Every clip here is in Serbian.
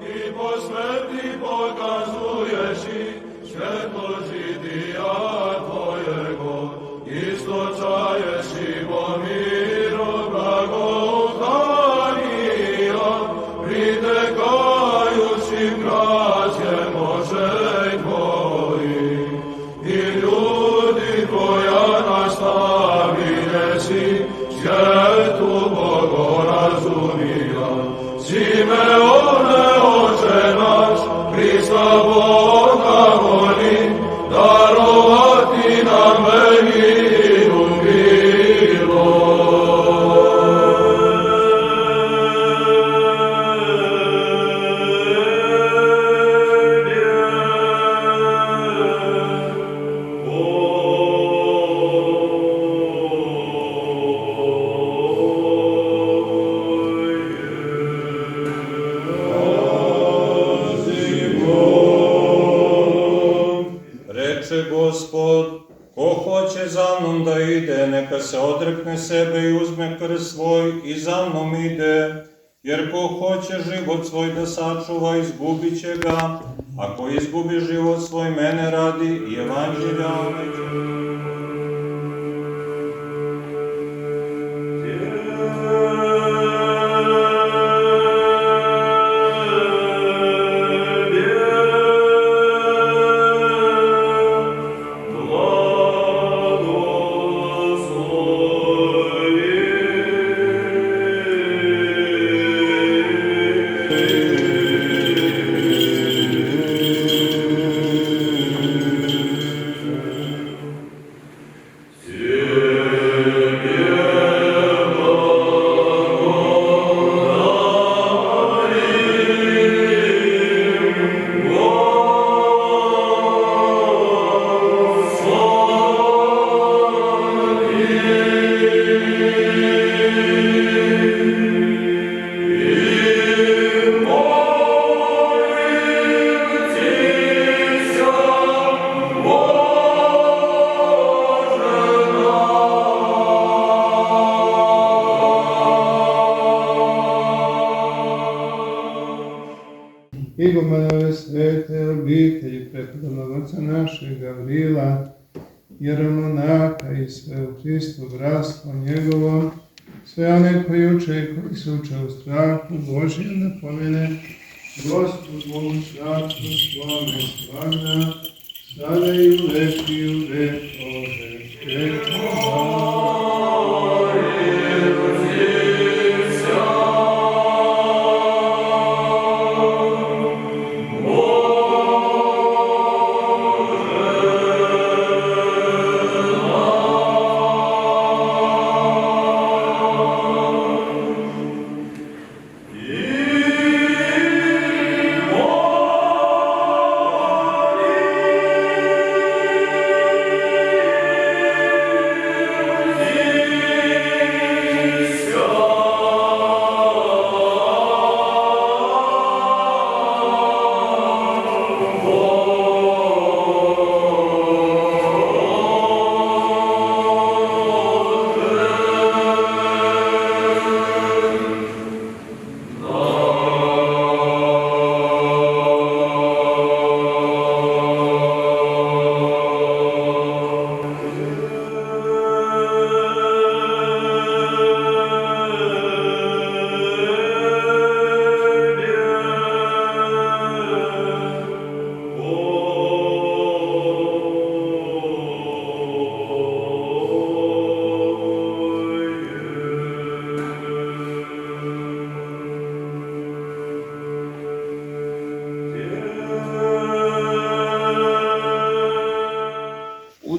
i po smrti pokazuješ i svjetložitija Tvojego, istočaješ i po miru blagodanija, pritekajući kraće Božej Tvoji, i ljudi Tvoja nastaviljesi, svijetu bogorazumija, Simeone, Oče naš, Hrista Boga voli, darovati nam velinu Gospod, ko hoće za mnom da ide, neka se odrekne sebe i uzme krst svoj i za mnom ide. Jer ko hoće život svoj da sačuva, izgubit će ga, a ko izgubi život svoj mene radi i evanđelja neće. Igumanove svete obitelji prepodobnog oca našeg Gavrila, jeromonaka i sve u Hristu bratstvo njegovo, sve one koji uče i koji se uče u strahu Božjem da pomene Gospod Bogu strahu svome svagda, sada i u vek i u vek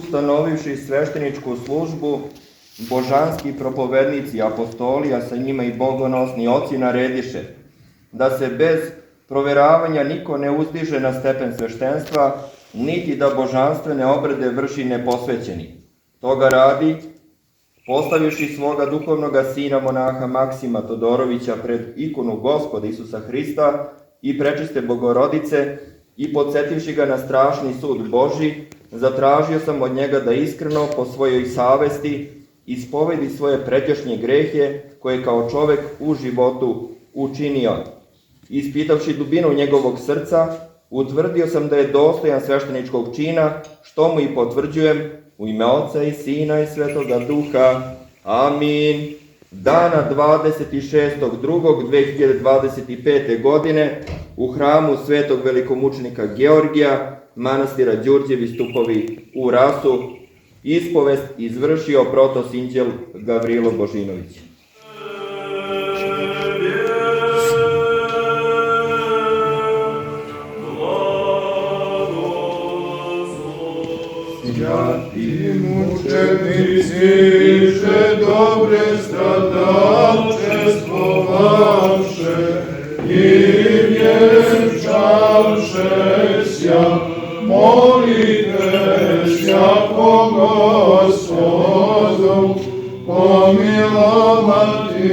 Ustanovivši svešteničku službu, božanski propovednici, apostoli, a sa njima i bogonosni oci narediše da se bez proveravanja niko ne uzdiže na stepen sveštenstva, niti da božanstvene obrede vrši neposvećeni. Toga radi, postavivši svoga duhovnoga sina monaha Maksima Todorovića pred ikonu Gospoda Isusa Hrista i prečiste Bogorodice i podsjetivši ga na strašni sud Božji, zatražio sam od njega da iskreno po svojoj savesti ispovedi svoje pređašnje grehe koje kao čovek u životu učinio Ispitavši dubinu njegovog srca, utvrdio sam da je dostojan svešteničkog čina, što mu i potvrđujem u ime Oca i Sina i Svetoga Duha. Amin. Dana 26.2.2025. godine u hramu svetog velikomučenika Georgija, manastira Đurđevi Stupovi u Rasu, ispovest izvršio protosinđel Gavrilo Božinović. Svjati mučenici, že dobre stradalčestvovavše i vjenčavše sja, molite sja po Gospodu, pomilovati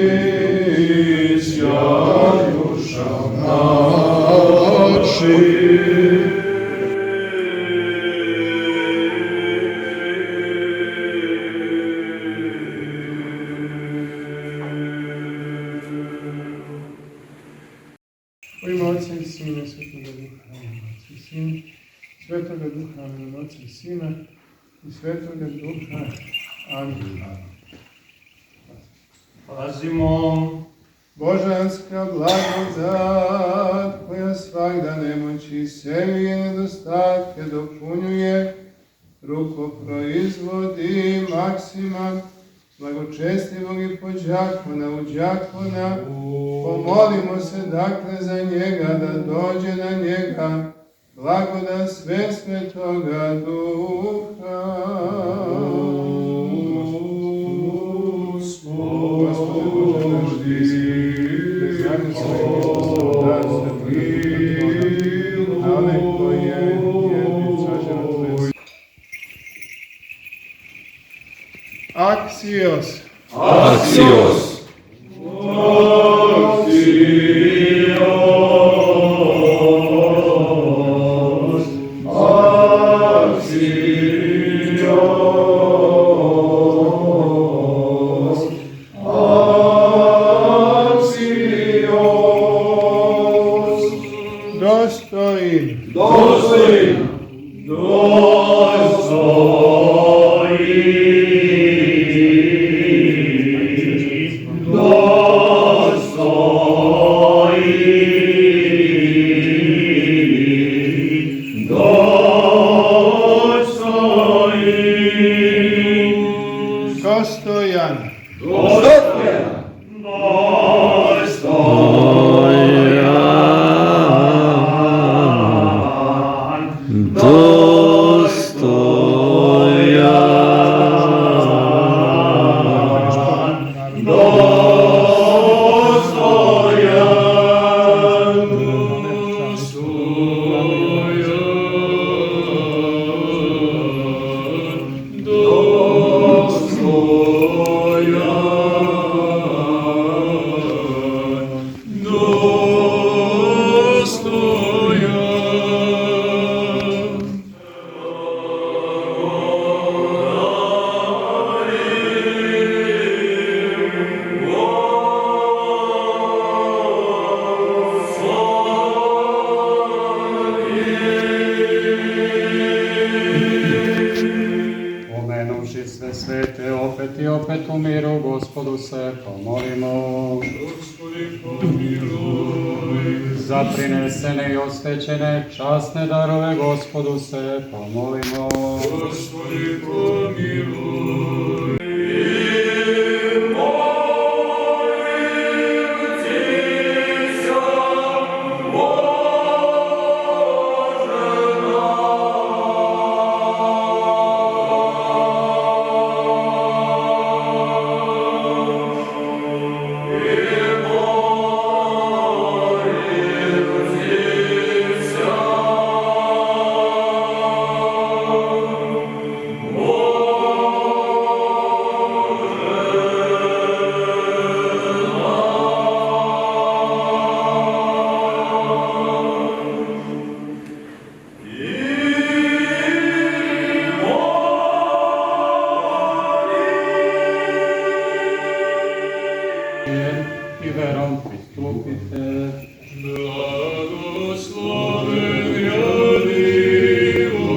sja duša naši. U ime Otca i Sina, Svetoga Duha, Otca i Sina, Svetoga Duha, Otca i Sina i Svetoga Duha. Amin. Pazimo. Božanska blagodat, koja svakda nemoći i sebi i nedostatke dopunjuje, ruko proizvodi maksima, blagočestivog i pođakona u đakona, pomolimo se dakle za njega, da dođe na njega blagodat sve Svetoga Duha. Axios. Axios. opet u miru, Gospodu se pomolimo. Gospodi pomiluj. Za prinesene i osvećene časne darove, Gospodu se pomolimo. Gospodi pomiluj. I verom pristupite. Благословен рядиво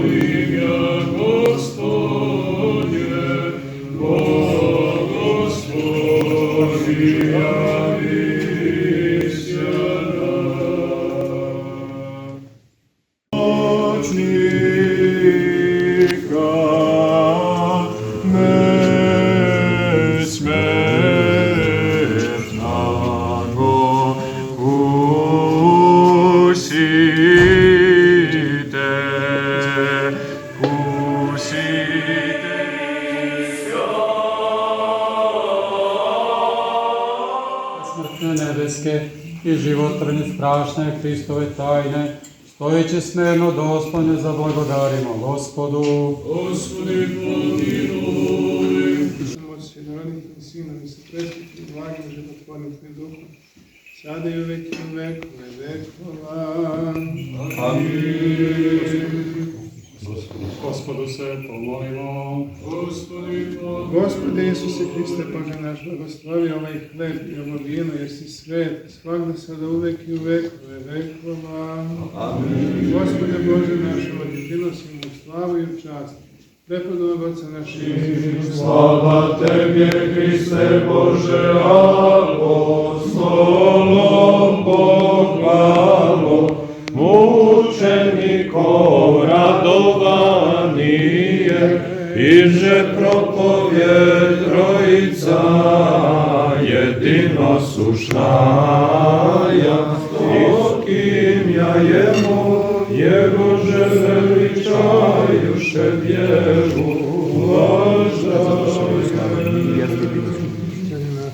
ім'я Господнє, Господи явися нам. Очника не смертного кусите, Smrtne nebeske i životvorne strašne Hristove tajne, stojeći smerno dostojne zablagodarimo Gospodu. Господи, помилуй. Отця народних і Сина, і Святого і благих, животворних і духом, sada i u veki vekove vekova. Gospodu se pomolimo. Господи, помилуй. Gospode Isuse Hriste, Bože naš, blagoslovi ovaj hleb i ovo vino, jer si svet, svagda sada uvek i u vekove vekova. Amin. Gospode Bože naš, ovdje prinosim mu slavu i čast. Prepodobnog Otca našeg. Slava Tebe, Hriste Bože, apostolom pohvalo, mučenikov radovanije, iže propovjed Trojica, jedino sušnaja, iskim ja jemu, Jego že veličajuše vjeru vlažaju.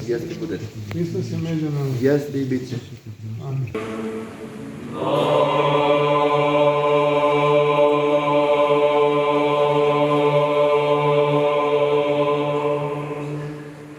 Jeste i budeš. Hristos je među nama. Jeste i bit ćeš. Amin. Amin.